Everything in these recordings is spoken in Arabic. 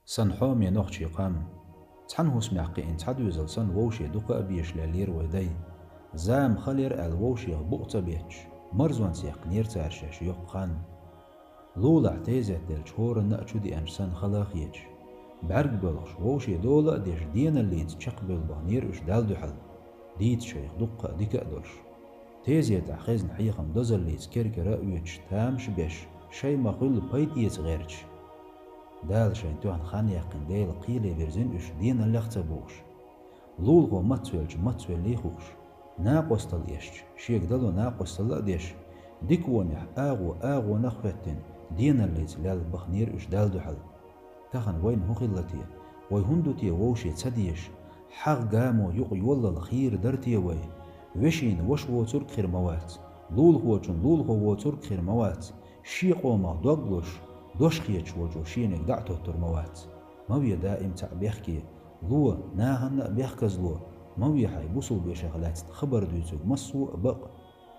سن حومي نوخشي قام تحن هو سمعقي ان تحدوزل سن ووشي دوقا أبيش لالير ودي زام خلير الووشي بوقتا بيتش مرزوان سيق نير تارشاش يوق خان لولا تيزت دل شهور نأشو دي أنسان خلاقيج بعرق بلغش ووشي دولا ديش دينا اللي تشق بالبانير اش دال دوحل ديت شيخ دقا ديكا دولش تيزيت عخيزن حيخم دوزل اللي تكرك رأيوش تامش بيش شي مقل بيت إيت غيرش دال شين توان خان يقين ديل قيلي برزين اش دينا اللي اختبوش لولغو متويل ليخوش ناقوستل يشش شيك دلو ناقوستل ديش ديك ونح آغو نخوتين دينا اللي تلال بخنير اش دال دوحل تخن وين هو خلتي وي هندوتي ووشي تسديش حق قامو يقي والله الخير درتي وي وشين وش وو ترك خير موات لول هو وو ترك خير موات شيقو ما دوغلوش دوش خيتش وجو شينك دعتو تر موات مويا دائم تاع بيحكي لو ناهن بيحكز لو مويا حي بوصل بيشغلات خبر دوتوك مسو بق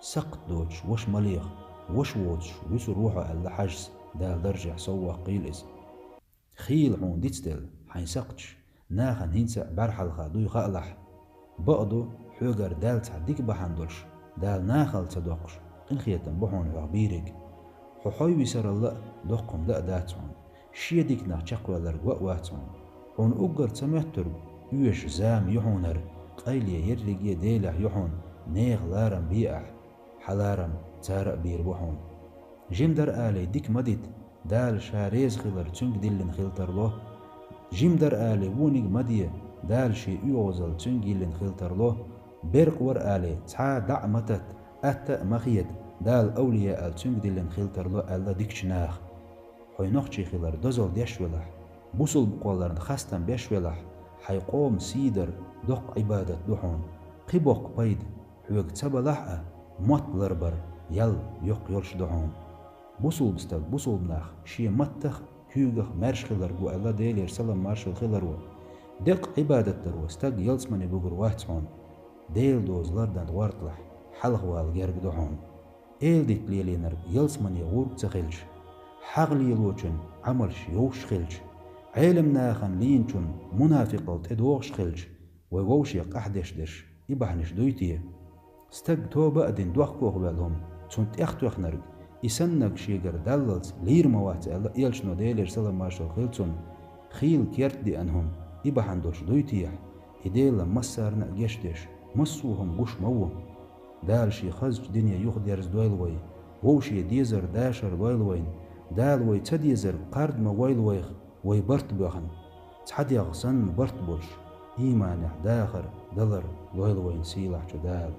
سقط دوتش وش مليغ وش ووتش ويسو روحو على حجز دال درجع سوا قيلز خيل حون ديتستل حين سقطش ناخن هينسا برحل خادوي خالح بقدو حوغر دال تعديك بحندلش دال ناخل تدوقش إن خيتن بحون عبيرك حوحوي بيسر الله دقم دا داتون شيديك ناچق ولر واتون حون أقر تمهتر يوش زام يحونر قيلي يرقي ديلح يحون نيغ لارم بيأح حلارم تارق بير بحون جمدر آلي ديك مدد دال شاريز خلر تنك دلن خلتر له جمدر آلي وونيك مدية دال شي يوزل تنك دلن خلتر له برق ور آلي تا دع متت أتا مخيد دال أولياء تنك دلن خلتر له ألا ديكش ناخ حي نخشي خلر دزل ديش ولح بوصل بقولرن خستن بيش ولح حي قوم سيدر دق عبادة دحون قبوق بيد حوق تبلح مط لربر يل يق يلش دحون بوصل بستل بوصل بناخ شي متخ هيوغخ مرش خلر قو ألا ديل يرسلم مارشل خلر و دق عبادة درو استق يلسمني بقر واتسون ديل دوز لردن دوارتلح حلق والغيرق دحون إيل ديك ليلينر يلسمني غورق تخلش حغلي لوچن عملش يوش خلش علم ناخن لينچن منافقل تدوغش خلش ووشيق أحدش دش يبحنش دويتيه استق توبا أدين دوخ بالهم تنت اختوخ نرق إسنق شيغر دللت لير موات ألا إيلشنو ديلير سلام مارشو خلتون خيل كيرت دي أنهم يبحندوش دويتيه إديلا مسارنا جشتش مسوهم قش موهم دال شي خزج دنيا يخديرز دويلوي ووشي ديزر داشر دويلوين دال وي تديزر قرد ما ويلويخ وي برت بخن تحديغ سن برت بولش إيمان داخر دلر دويلوين سيلح دال